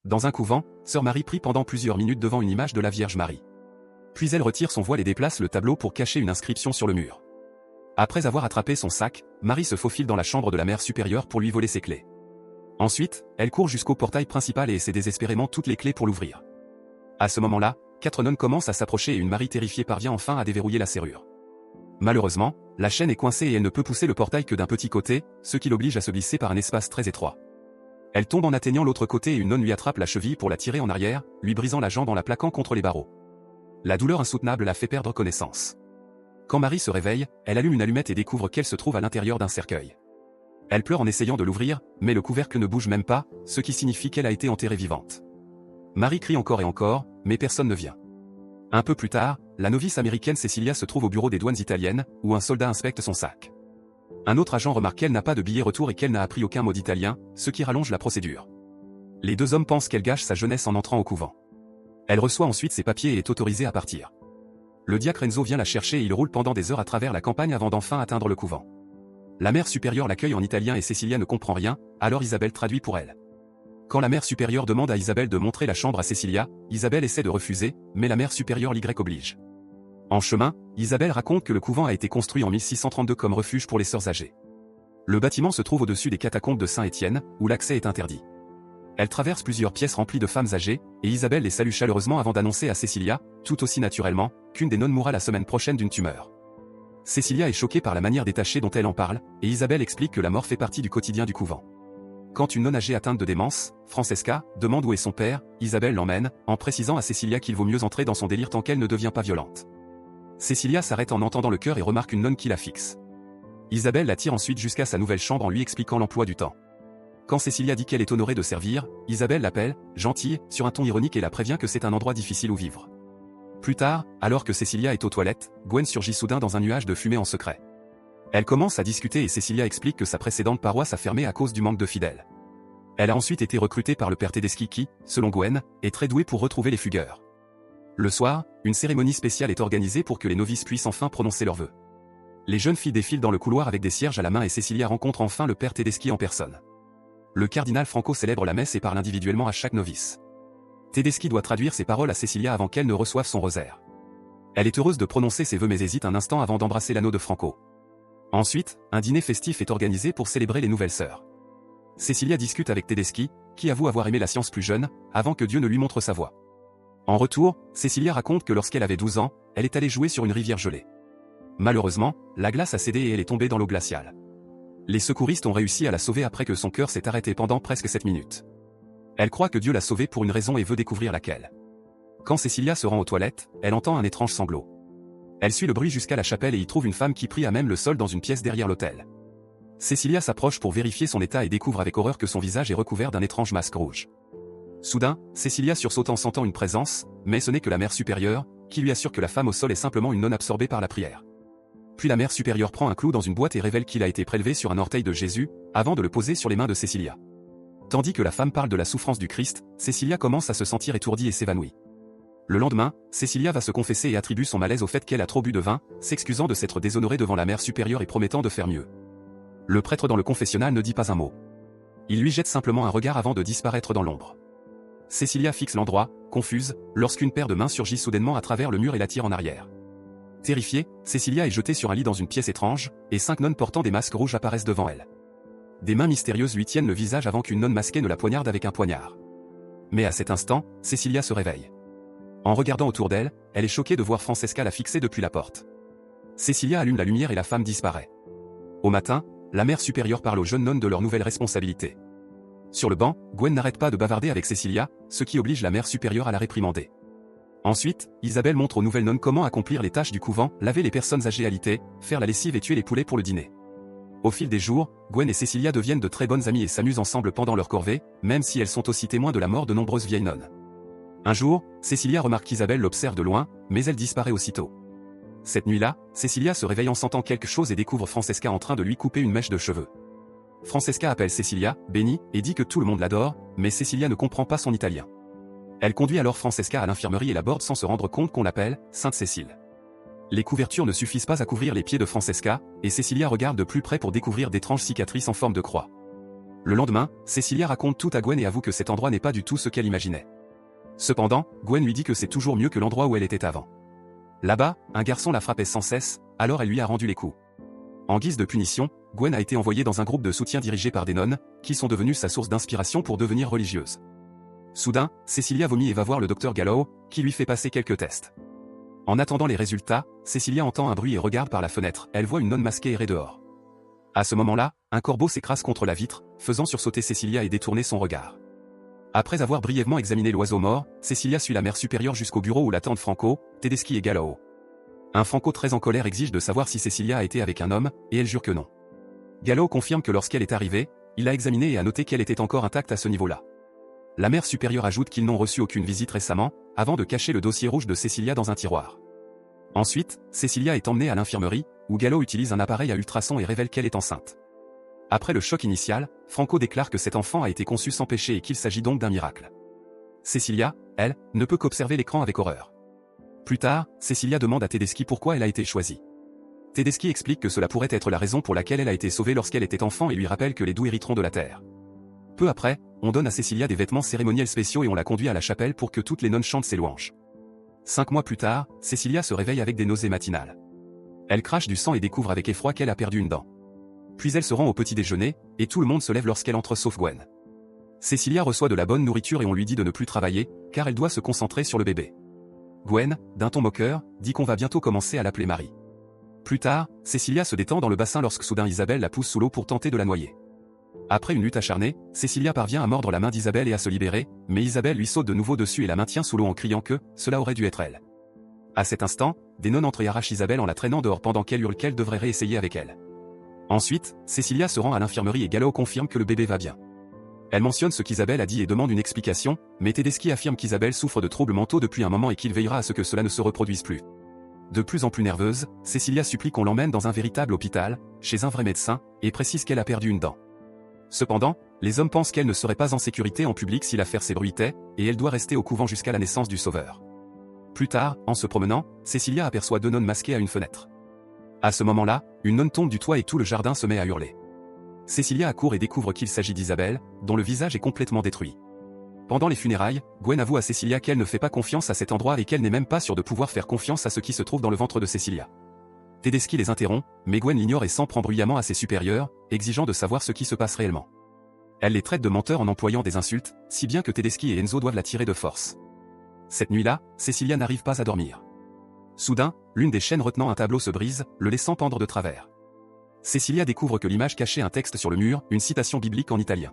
Dans un couvent, sœur Marie prie pendant plusieurs minutes devant une image de la Vierge Marie. Puis elle retire son voile et déplace le tableau pour cacher une inscription sur le mur. Après avoir attrapé son sac, Marie se faufile dans la chambre de la mère supérieure pour lui voler ses clés. Ensuite, elle court jusqu'au portail principal et essaie désespérément toutes les clés pour l'ouvrir. À ce moment-là, 4 nonnes commencent à s'approcher et une Marie terrifiée parvient enfin à déverrouiller la serrure. Malheureusement, la chaîne est coincée et elle ne peut pousser le portail que d'un petit côté, ce qui l'oblige à se glisser par un espace très étroit. Elle tombe en atteignant l'autre côté et une nonne lui attrape la cheville pour la tirer en arrière, lui brisant la jambe en la plaquant contre les barreaux. La douleur insoutenable la fait perdre connaissance. Quand Marie se réveille, elle allume une allumette et découvre qu'elle se trouve à l'intérieur d'un cercueil. Elle pleure en essayant de l'ouvrir, mais le couvercle ne bouge même pas, ce qui signifie qu'elle a été enterrée vivante. Marie crie encore et encore, mais personne ne vient. Un peu plus tard, la novice américaine Cecilia se trouve au bureau des douanes italiennes, où un soldat inspecte son sac. Un autre agent remarque qu'elle n'a pas de billet retour et qu'elle n'a appris aucun mot d'italien, ce qui rallonge la procédure. Les deux hommes pensent qu'elle gâche sa jeunesse en entrant au couvent. Elle reçoit ensuite ses papiers et est autorisée à partir. Le diacre Enzo vient la chercher et il roule pendant des heures à travers la campagne avant d'enfin atteindre le couvent. La mère supérieure l'accueille en italien et Cecilia ne comprend rien, alors Isabelle traduit pour elle. Quand la mère supérieure demande à Isabelle de montrer la chambre à Cecilia, Isabelle essaie de refuser, mais la mère supérieure l'Y oblige. En chemin, Isabelle raconte que le couvent a été construit en 1632 comme refuge pour les sœurs âgées. Le bâtiment se trouve au-dessus des catacombes de Saint-Étienne, où l'accès est interdit. Elle traverse plusieurs pièces remplies de femmes âgées, et Isabelle les salue chaleureusement avant d'annoncer à Cecilia, tout aussi naturellement, qu'une des nonnes mourra la semaine prochaine d'une tumeur. Cecilia est choquée par la manière détachée dont elle en parle, et Isabelle explique que la mort fait partie du quotidien du couvent. Quand une nonne âgée atteinte de démence, Francesca, demande où est son père, Isabelle l'emmène, en précisant à Cecilia qu'il vaut mieux entrer dans son délire tant qu'elle ne devient pas violente. Cecilia s'arrête en entendant le cœur et remarque une nonne qui la fixe. Isabelle la tire ensuite jusqu'à sa nouvelle chambre en lui expliquant l'emploi du temps. Quand Cecilia dit qu'elle est honorée de servir, Isabelle l'appelle « gentille » sur un ton ironique et la prévient que c'est un endroit difficile où vivre. Plus tard, alors que Cecilia est aux toilettes, Gwen surgit soudain dans un nuage de fumée en secret. Elle commence à discuter et Cecilia explique que sa précédente paroisse a fermé à cause du manque de fidèles. Elle a ensuite été recrutée par le père Tedeschi qui, selon Gwen, est très doué pour retrouver les fugueurs. Le soir, une cérémonie spéciale est organisée pour que les novices puissent enfin prononcer leurs vœux. Les jeunes filles défilent dans le couloir avec des cierges à la main et Cecilia rencontre enfin le père Tedeschi en personne. Le cardinal Franco célèbre la messe et parle individuellement à chaque novice. Tedeschi doit traduire ses paroles à Cecilia avant qu'elle ne reçoive son rosaire. Elle est heureuse de prononcer ses vœux mais hésite un instant avant d'embrasser l'anneau de Franco. Ensuite, un dîner festif est organisé pour célébrer les nouvelles sœurs. Cecilia discute avec Tedeschi, qui avoue avoir aimé la science plus jeune, avant que Dieu ne lui montre sa voie. En retour, Cecilia raconte que lorsqu'elle avait 12 ans, elle est allée jouer sur une rivière gelée. Malheureusement, la glace a cédé et elle est tombée dans l'eau glaciale. Les secouristes ont réussi à la sauver après que son cœur s'est arrêté pendant presque 7 minutes. Elle croit que Dieu l'a sauvée pour une raison et veut découvrir laquelle. Quand Cecilia se rend aux toilettes, elle entend un étrange sanglot. Elle suit le bruit jusqu'à la chapelle et y trouve une femme qui prie à même le sol dans une pièce derrière l'autel. Cecilia s'approche pour vérifier son état et découvre avec horreur que son visage est recouvert d'un étrange masque rouge. Soudain, Cecilia sursaute en sentant une présence, mais ce n'est que la mère supérieure, qui lui assure que la femme au sol est simplement une nonne absorbée par la prière. Puis la mère supérieure prend un clou dans une boîte et révèle qu'il a été prélevé sur un orteil de Jésus, avant de le poser sur les mains de Cecilia. Tandis que la femme parle de la souffrance du Christ, Cecilia commence à se sentir étourdie et s'évanouit. Le lendemain, Cecilia va se confesser et attribue son malaise au fait qu'elle a trop bu de vin, s'excusant de s'être déshonorée devant la mère supérieure et promettant de faire mieux. Le prêtre dans le confessionnal ne dit pas un mot. Il lui jette simplement un regard avant de disparaître dans l'ombre. Cecilia fixe l'endroit, confuse, lorsqu'une paire de mains surgit soudainement à travers le mur et la tire en arrière. Terrifiée, Cecilia est jetée sur un lit dans une pièce étrange, et 5 nonnes portant des masques rouges apparaissent devant elle. Des mains mystérieuses lui tiennent le visage avant qu'une nonne masquée ne la poignarde avec un poignard. Mais à cet instant, Cecilia se réveille. En regardant autour d'elle, elle est choquée de voir Francesca la fixer depuis la porte. Cecilia allume la lumière et la femme disparaît. Au matin, la mère supérieure parle aux jeunes nonnes de leurs nouvelles responsabilités. Sur le banc, Gwen n'arrête pas de bavarder avec Cecilia, ce qui oblige la mère supérieure à la réprimander. Ensuite, Isabelle montre aux nouvelles nonnes comment accomplir les tâches du couvent, laver les personnes âgées alitées, faire la lessive et tuer les poulets pour le dîner. Au fil des jours, Gwen et Cecilia deviennent de très bonnes amies et s'amusent ensemble pendant leur corvée, même si elles sont aussi témoins de la mort de nombreuses vieilles nonnes. Un jour, Cecilia remarque qu'Isabelle l'observe de loin, mais elle disparaît aussitôt. Cette nuit-là, Cecilia se réveille en sentant quelque chose et découvre Francesca en train de lui couper une mèche de cheveux. Francesca appelle Cecilia, bénie, et dit que tout le monde l'adore, mais Cecilia ne comprend pas son italien. Elle conduit alors Francesca à l'infirmerie et l'aborde sans se rendre compte qu'on l'appelle Sainte Cécile. Les couvertures ne suffisent pas à couvrir les pieds de Francesca, et Cecilia regarde de plus près pour découvrir d'étranges cicatrices en forme de croix. Le lendemain, Cecilia raconte tout à Gwen et avoue que cet endroit n'est pas du tout ce qu'elle imaginait. Cependant, Gwen lui dit que c'est toujours mieux que l'endroit où elle était avant. Là-bas, un garçon la frappait sans cesse, alors elle lui a rendu les coups. En guise de punition, Gwen a été envoyée dans un groupe de soutien dirigé par des nonnes, qui sont devenues sa source d'inspiration pour devenir religieuse. Soudain, Cecilia vomit et va voir le docteur Gallow, qui lui fait passer quelques tests. En attendant les résultats, Cecilia entend un bruit et regarde par la fenêtre, elle voit une nonne masquée errer dehors. À ce moment-là, un corbeau s'écrase contre la vitre, faisant sursauter Cecilia et détourner son regard. Après avoir brièvement examiné l'oiseau mort, Cecilia suit la mère supérieure jusqu'au bureau où l'attendent Franco, Tedeschi et Gallow. Un Franco très en colère exige de savoir si Cecilia a été avec un homme, et elle jure que non. Gallow confirme que lorsqu'elle est arrivée, il l'a examinée et a noté qu'elle était encore intacte à ce niveau-là. La mère supérieure ajoute qu'ils n'ont reçu aucune visite récemment, avant de cacher le dossier rouge de Cecilia dans un tiroir. Ensuite, Cecilia est emmenée à l'infirmerie, où Gallow utilise un appareil à ultrasons et révèle qu'elle est enceinte. Après le choc initial, Franco déclare que cet enfant a été conçu sans péché et qu'il s'agit donc d'un miracle. Cecilia, elle, ne peut qu'observer l'écran avec horreur. Plus tard, Cecilia demande à Tedeschi pourquoi elle a été choisie. Tedeschi explique que cela pourrait être la raison pour laquelle elle a été sauvée lorsqu'elle était enfant et lui rappelle que les doux hériteront de la terre. Peu après, on donne à Cecilia des vêtements cérémoniels spéciaux et on la conduit à la chapelle pour que toutes les nonnes chantent ses louanges. 5 mois plus tard, Cecilia se réveille avec des nausées matinales. Elle crache du sang et découvre avec effroi qu'elle a perdu une dent. Puis elle se rend au petit déjeuner, et tout le monde se lève lorsqu'elle entre sauf Gwen. Cecilia reçoit de la bonne nourriture et on lui dit de ne plus travailler, car elle doit se concentrer sur le bébé. Gwen, d'un ton moqueur, dit qu'on va bientôt commencer à l'appeler Marie. Plus tard, Cecilia se détend dans le bassin lorsque soudain Isabelle la pousse sous l'eau pour tenter de la noyer. Après une lutte acharnée, Cecilia parvient à mordre la main d'Isabelle et à se libérer, mais Isabelle lui saute de nouveau dessus et la maintient sous l'eau en criant que cela aurait dû être elle. À cet instant, des nonnes entrent et arrachent Isabelle en la traînant dehors pendant qu'elle hurle qu'elle devrait réessayer avec elle. Ensuite, Cecilia se rend à l'infirmerie et Gallow confirme que le bébé va bien. Elle mentionne ce qu'Isabelle a dit et demande une explication, mais Tedeschi affirme qu'Isabelle souffre de troubles mentaux depuis un moment et qu'il veillera à ce que cela ne se reproduise plus. De plus en plus nerveuse, Cecilia supplie qu'on l'emmène dans un véritable hôpital, chez un vrai médecin, et précise qu'elle a perdu une dent. Cependant, les hommes pensent qu'elle ne serait pas en sécurité en public si l'affaire s'ébruitait, et elle doit rester au couvent jusqu'à la naissance du sauveur. Plus tard, en se promenant, Cecilia aperçoit 2 nonnes masquées à une fenêtre. À ce moment-là, une nonne tombe du toit et tout le jardin se met à hurler. Cecilia accourt et découvre qu'il s'agit d'Isabelle, dont le visage est complètement détruit. Pendant les funérailles, Gwen avoue à Cecilia qu'elle ne fait pas confiance à cet endroit et qu'elle n'est même pas sûre de pouvoir faire confiance à ce qui se trouve dans le ventre de Cecilia. Tedeschi les interrompt, mais Gwen l'ignore et s'en prend bruyamment à ses supérieurs, exigeant de savoir ce qui se passe réellement. Elle les traite de menteurs en employant des insultes, si bien que Tedeschi et Enzo doivent la tirer de force. Cette nuit-là, Cecilia n'arrive pas à dormir. Soudain, l'une des chaînes retenant un tableau se brise, le laissant pendre de travers. Cecilia découvre que l'image cachait un texte sur le mur, une citation biblique en italien.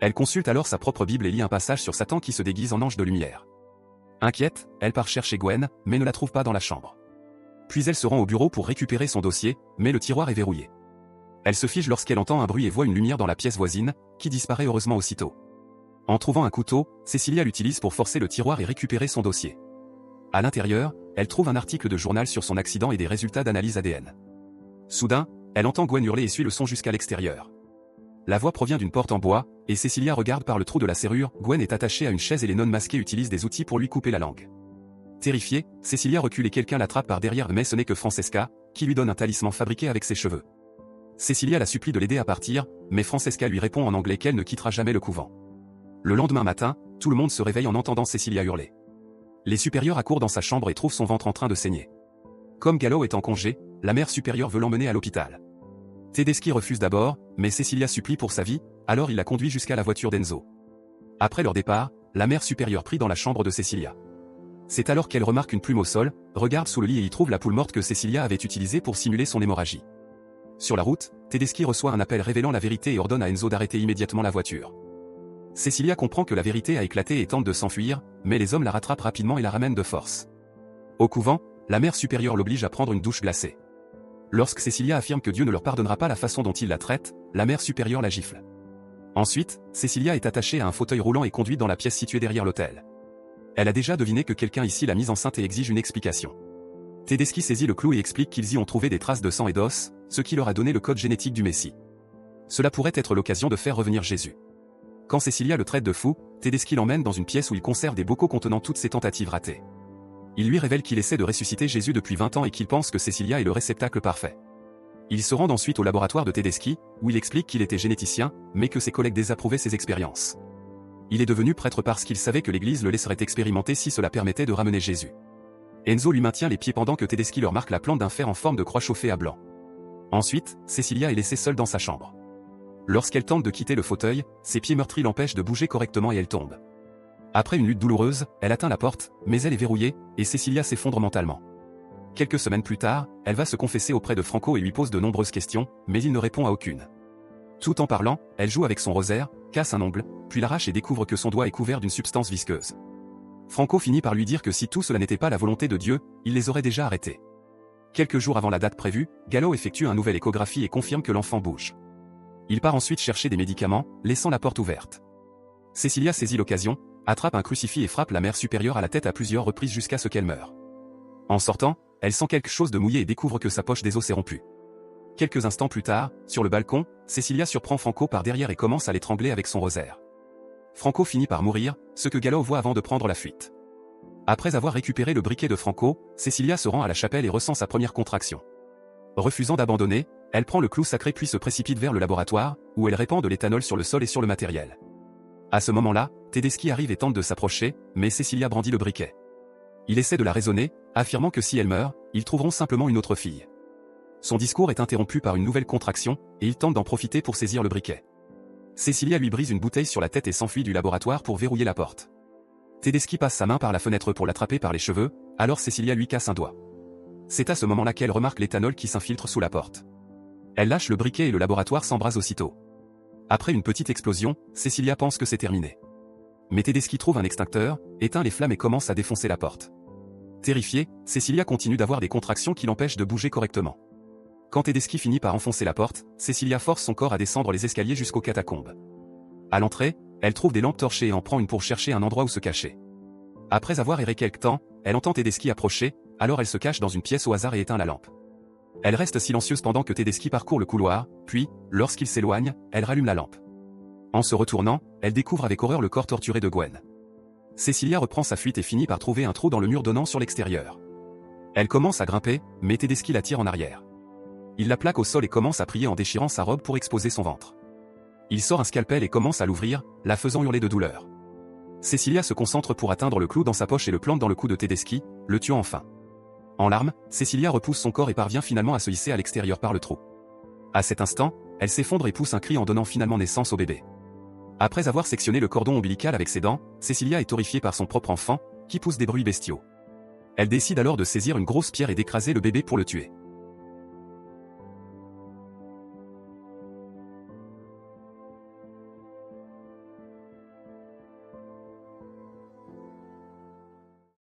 Elle consulte alors sa propre Bible et lit un passage sur Satan qui se déguise en ange de lumière. Inquiète, elle part chercher Gwen, mais ne la trouve pas dans la chambre. Puis elle se rend au bureau pour récupérer son dossier, mais le tiroir est verrouillé. Elle se fige lorsqu'elle entend un bruit et voit une lumière dans la pièce voisine, qui disparaît heureusement aussitôt. En trouvant un couteau, Cecilia l'utilise pour forcer le tiroir et récupérer son dossier. À l'intérieur, elle trouve un article de journal sur son accident et des résultats d'analyse ADN. Soudain, elle entend Gwen hurler et suit le son jusqu'à l'extérieur. La voix provient d'une porte en bois, et Cecilia regarde par le trou de la serrure. Gwen est attachée à une chaise et les nonnes masquées utilisent des outils pour lui couper la langue. Terrifiée, Cecilia recule et quelqu'un l'attrape par derrière, mais ce n'est que Francesca, qui lui donne un talisman fabriqué avec ses cheveux. Cecilia la supplie de l'aider à partir, mais Francesca lui répond en anglais qu'elle ne quittera jamais le couvent. Le lendemain matin, tout le monde se réveille en entendant Cecilia hurler. Les supérieurs accourent dans sa chambre et trouvent son ventre en train de saigner. Comme Gallow est en congé, la mère supérieure veut l'emmener à l'hôpital. Tedeschi refuse d'abord, mais Cecilia supplie pour sa vie, alors il la conduit jusqu'à la voiture d'Enzo. Après leur départ, la mère supérieure prie dans la chambre de Cecilia. C'est alors qu'elle remarque une plume au sol, regarde sous le lit et y trouve la poule morte que Cecilia avait utilisée pour simuler son hémorragie. Sur la route, Tedeschi reçoit un appel révélant la vérité et ordonne à Enzo d'arrêter immédiatement la voiture. Cecilia comprend que la vérité a éclaté et tente de s'enfuir, mais les hommes la rattrapent rapidement et la ramènent de force. Au couvent, la mère supérieure l'oblige à prendre une douche glacée. Lorsque Cecilia affirme que Dieu ne leur pardonnera pas la façon dont il la traite, la mère supérieure la gifle. Ensuite, Cecilia est attachée à un fauteuil roulant et conduite dans la pièce située derrière l'autel. Elle a déjà deviné que quelqu'un ici l'a mise enceinte et exige une explication. Tedeschi saisit le clou et explique qu'ils y ont trouvé des traces de sang et d'os, ce qui leur a donné le code génétique du Messie. Cela pourrait être l'occasion de faire revenir Jésus. Quand Cecilia le traite de fou, Tedeschi l'emmène dans une pièce où il conserve des bocaux contenant toutes ses tentatives ratées. Il lui révèle qu'il essaie de ressusciter Jésus depuis 20 ans et qu'il pense que Cecilia est le réceptacle parfait. Il se rend ensuite au laboratoire de Tedeschi, où il explique qu'il était généticien, mais que ses collègues désapprouvaient ses expériences. Il est devenu prêtre parce qu'il savait que l'Église le laisserait expérimenter si cela permettait de ramener Jésus. Enzo lui maintient les pieds pendant que Tedeschi leur marque la plante d'un fer en forme de croix chauffée à blanc. Ensuite, Cecilia est laissée seule dans sa chambre. Lorsqu'elle tente de quitter le fauteuil, ses pieds meurtris l'empêchent de bouger correctement et elle tombe. Après une lutte douloureuse, elle atteint la porte, mais elle est verrouillée, et Cecilia s'effondre mentalement. Quelques semaines plus tard, elle va se confesser auprès de Franco et lui pose de nombreuses questions, mais il ne répond à aucune. Tout en parlant, elle joue avec son rosaire, casse un ongle, puis l'arrache et découvre que son doigt est couvert d'une substance visqueuse. Franco finit par lui dire que si tout cela n'était pas la volonté de Dieu, il les aurait déjà arrêtés. Quelques jours avant la date prévue, Gallo effectue une nouvelle échographie et confirme que l'enfant bouge. Il part ensuite chercher des médicaments, laissant la porte ouverte. Cecilia saisit l'occasion, attrape un crucifix et frappe la mère supérieure à la tête à plusieurs reprises jusqu'à ce qu'elle meure. En sortant, elle sent quelque chose de mouillé et découvre que sa poche des os s'est rompue. Quelques instants plus tard, sur le balcon, Cecilia surprend Franco par derrière et commence à l'étrangler avec son rosaire. Franco finit par mourir, ce que Gallo voit avant de prendre la fuite. Après avoir récupéré le briquet de Franco, Cecilia se rend à la chapelle et ressent sa première contraction. Refusant d'abandonner, elle prend le clou sacré puis se précipite vers le laboratoire, où elle répand de l'éthanol sur le sol et sur le matériel. À ce moment-là, Tedeschi arrive et tente de s'approcher, mais Cecilia brandit le briquet. Il essaie de la raisonner, affirmant que si elle meurt, ils trouveront simplement une autre fille. Son discours est interrompu par une nouvelle contraction, et il tente d'en profiter pour saisir le briquet. Cecilia lui brise une bouteille sur la tête et s'enfuit du laboratoire pour verrouiller la porte. Tedeschi passe sa main par la fenêtre pour l'attraper par les cheveux, alors Cecilia lui casse un doigt. C'est à ce moment-là qu'elle remarque l'éthanol qui s'infiltre sous la porte. Elle lâche le briquet et le laboratoire s'embrase aussitôt. Après une petite explosion, Cecilia pense que c'est terminé. Mais Tedeschi trouve un extincteur, éteint les flammes et commence à défoncer la porte. Terrifiée, Cecilia continue d'avoir des contractions qui l'empêchent de bouger correctement. Quand Tedeschi finit par enfoncer la porte, Cecilia force son corps à descendre les escaliers jusqu'aux catacombes. À l'entrée, elle trouve des lampes torchées et en prend une pour chercher un endroit où se cacher. Après avoir erré quelque temps, elle entend Tedeschi approcher, alors elle se cache dans une pièce au hasard et éteint la lampe. Elle reste silencieuse pendant que Tedeschi parcourt le couloir, puis, lorsqu'il s'éloigne, elle rallume la lampe. En se retournant, elle découvre avec horreur le corps torturé de Gwen. Cecilia reprend sa fuite et finit par trouver un trou dans le mur donnant sur l'extérieur. Elle commence à grimper, mais Tedeschi la tire en arrière. Il la plaque au sol et commence à prier en déchirant sa robe pour exposer son ventre. Il sort un scalpel et commence à l'ouvrir, la faisant hurler de douleur. Cecilia se concentre pour atteindre le clou dans sa poche et le plante dans le cou de Tedeschi, le tuant enfin. En larmes, Cecilia repousse son corps et parvient finalement à se hisser à l'extérieur par le trou. À cet instant, elle s'effondre et pousse un cri en donnant finalement naissance au bébé. Après avoir sectionné le cordon ombilical avec ses dents, Cecilia est horrifiée par son propre enfant, qui pousse des bruits bestiaux. Elle décide alors de saisir une grosse pierre et d'écraser le bébé pour le tuer.